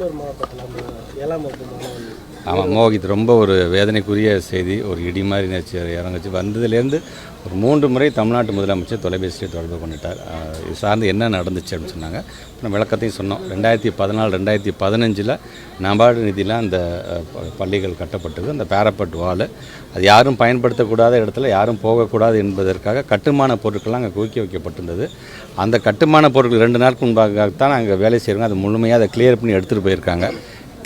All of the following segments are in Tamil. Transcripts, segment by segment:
திருவள்ளூர் மாவட்டத்தில் 7ஆம் வகுப்பு மாணவன். ஆமாம், மோகித் ரொம்ப ஒரு வேதனைக்குரிய செய்தி. ஒரு இடி மாதிரி நினச்சி இறங்குச்சு. வந்ததுலேருந்து ஒரு 3 முறை தமிழ்நாட்டு முதலமைச்சர் தொலைபேசியில் தொடர்பு பண்ணிட்டார். இது சார்ந்து என்ன நடந்துச்சு அப்படின்னு சொன்னாங்க. நம்ம விளக்கத்தையும் சொன்னோம். 2014 2015 நபார்டு நிதியில் அந்த பள்ளிகள் கட்டப்பட்டது. அந்த பேரப்பட் வால் அது யாரும் பயன்படுத்தக்கூடாத இடத்துல யாரும் போகக்கூடாது என்பதற்காக கட்டுமான பொருட்கள்லாம் அங்கே குவிக்க வைக்கப்பட்டிருந்தது. அந்த கட்டுமான பொருட்கள் 2 நாளுக்கு முன்பாகத்தான் அங்கே வேலை செய்கிறவங்க அது முழுமையாக அதை கிளியர் பண்ணி எடுத்துகிட்டு போயிருக்காங்க.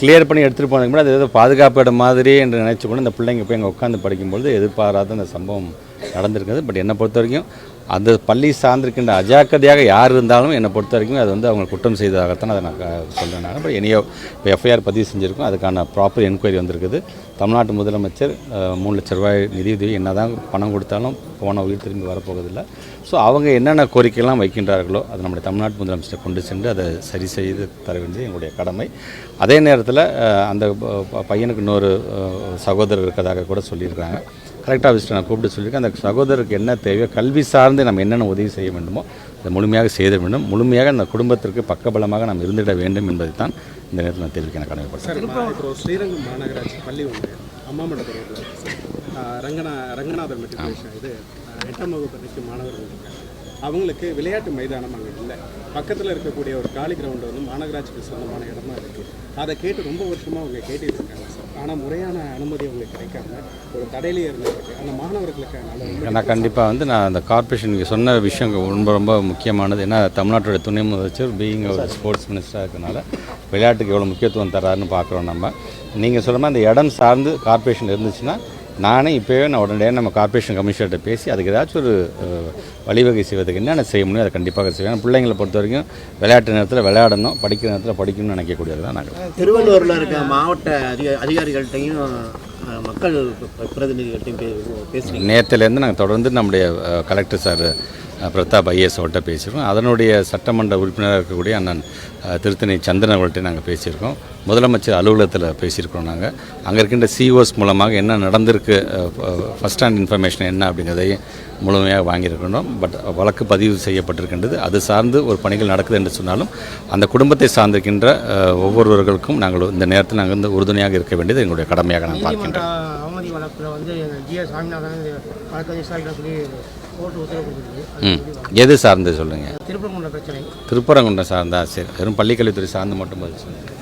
கிளியர் பண்ணி எடுத்துகிட்டு போனதுக்கு முன்னாடி அது ஏதோ பாதுகாப்பு இடம் மாதிரி என்று நினச்சி கூட இந்த பிள்ளைங்க போய் அங்கே உட்காந்து படிக்கும்பொழுது எதிர்பாராத அந்த சம்பவம் நடந்திருக்குது. பட் என்னை பொறுத்த வரைக்கும் அந்த பள்ளி சார்ந்திருக்கின்ற அஜாக்கிரதையாக யார் இருந்தாலும் என்னை பொறுத்த வரைக்கும் அது வந்து அவங்க குற்றம் செய்ததாகத்தான் அதை நான் சொல்கிறேன். பட் இனியோ இப்போ எஃப்ஐஆர் பதிவு செஞ்சுருக்கோம். அதுக்கான ப்ராப்பர் என்கொயரி வந்திருக்குது. தமிழ்நாட்டு முதலமைச்சர் 3 லட்ச ரூபாய் நிதியுதவி என்ன தான் பணம் கொடுத்தாலும் போன உயிர் திரும்பி வரப்போவதில்லை. ஸோ அவங்க என்னென்ன கோரிக்கைலாம் வைக்கின்றார்களோ அது நம்முடைய தமிழ்நாட்டு முதலமைச்சரை கொண்டு சென்று அதை சரி செய்து தர வேண்டியது எங்களுடைய கடமை. அதே நேரத்தில் அந்த பையனுக்கு இன்னொரு சகோதரர் இருக்கிறதாக கூட சொல்லியிருக்காங்க. கலெக்டர் ஆஃபீஸில் நான் கூப்பிட்டு சொல்லியிருக்கேன். அந்த சகோதரருக்கு என்ன தேவையோ கல்வி சார்ந்து நம்ம என்னென்ன உதவி செய்ய வேண்டுமோ அதை முழுமையாக செய்த வேண்டும். முழுமையாக அந்த குடும்பத்திற்கு பக்கபலமாக நாம் இருந்திட வேண்டும் என்பதை தான் இந்த நேரத்தில் நான் தெரிவிக்க நான் கடமைப்பட்டேன். இப்போ ஸ்ரீரங்கம் மாநகராட்சி பள்ளி ஒன்று அம்மாமண்டபத்தில் ரங்கநாதர் மெட்ரிகுலேஷன் இது 8ஆம் வகுப்பு படிக்கும் மாணவர்கள் இருக்காங்க. அவங்களுக்கு விளையாட்டு மைதானம் அங்கே இல்லை. பக்கத்தில் இருக்கக்கூடிய ஒரு காலி கிரவுண்டு வந்து மாநகராட்சிக்கு சொந்தமான இடமா இருக்குது. அதை கேட்டு ரொம்ப வருஷமாக அவங்க கேட்டுட்டு இருக்காங்க சார். ஆனால் முறையான அனுமதி அவங்களுக்கு கிடைக்காம ஒரு தடையிலேயே இருந்திருக்கு. அந்த மாணவர்களுக்கு நான் கண்டிப்பாக வந்து நான் அந்த கார்பரேஷனுக்கு சொன்ன விஷயம் ரொம்ப ரொம்ப முக்கியமானது. ஏன்னா தமிழ்நாட்டோட துணை முதலமைச்சர் பீயிங் ஒரு ஸ்போர்ட்ஸ் மினிஸ்டராக இருக்கனால விளையாட்டுக்கு எவ்வளோ முக்கியத்துவம் தராருன்னு பார்க்குறோம். நம்ம நீங்கள் சொல்கிற மாதிரி அந்த இடம் சார்ந்து கார்பரேஷன் இருந்துச்சுன்னா நானே இப்போவே நான் உடனடியாக நம்ம கார்பரேஷன் கமிஷனர்கிட்ட பேசி அதுக்கு ஏதாச்சும் ஒரு வழிவகை செய்வதுக்கு என்னென்ன செய்ய முடியும் அதை கண்டிப்பாக செய்வேன். பிள்ளைங்களை பொறுத்த வரைக்கும் விளையாட்டு நேரத்தில் விளையாடணும், படிக்கிற நேரத்தில் படிக்கணும்னு நினைக்கக்கூடியது தான் நாங்கள். திருவள்ளூரில் இருக்க மாவட்ட அதிகாரிகள்கிட்டையும் மக்கள் பிரதிநிதிகள்கிட்டையும் பேசுகிறோம். நேரத்துலேருந்து நாங்கள் தொடர்ந்து நம்முடைய கலெக்டர் சார் பிரதாப் ஐஏஎஸ் அவர்கிட்ட பேசியிருக்கோம். அதனுடைய சட்டமன்ற உறுப்பினராக இருக்கக்கூடிய அண்ணன் திருத்தணி சந்திரன் அவர்கள்ட்ட நாங்கள் பேசியிருக்கோம். முதலமைச்சர் அலுவலகத்தில் பேசியிருக்கோம். நாங்கள் அங்கே இருக்கின்ற சிஓஸ் மூலமாக என்ன நடந்திருக்கு, ஃபஸ்ட் ஹேண்ட் இன்ஃபர்மேஷன் என்ன அப்படிங்கிறதையும் முழுமையாக வாங்கியிருக்கணும். பட் வழக்கு பதிவு செய்யப்பட்டிருக்கின்றது. அது சார்ந்து ஒரு பணிகள் நடக்குது என்று சொன்னாலும் அந்த குடும்பத்தை சார்ந்திருக்கின்ற ஒவ்வொருவர்களுக்கும் நாங்கள் இந்த நேரத்தில் நாங்கள் வந்து உறுதுணையாக இருக்க வேண்டியது எங்களுடைய கடமையாக நான் பார்க்கின்றோம். அவமதி வழக்கில் வந்து ஜிஎஸ் சாமிநாதன் வழக்கறிஞர் விசாரிக்க சொல்லி கோர்ட்டு உத்தரவு கொடுத்துருக்கு. எது சார்ந்து சொல்லுங்கள்? திருப்பரங்குன்றம் பிரச்சனை. திருப்பரங்குன்றம் சார்ந்தா சரி, வெறும் பள்ளிக்கல்வித்துறை சார்ந்து மட்டும் பதில் சொல்லுங்கள்.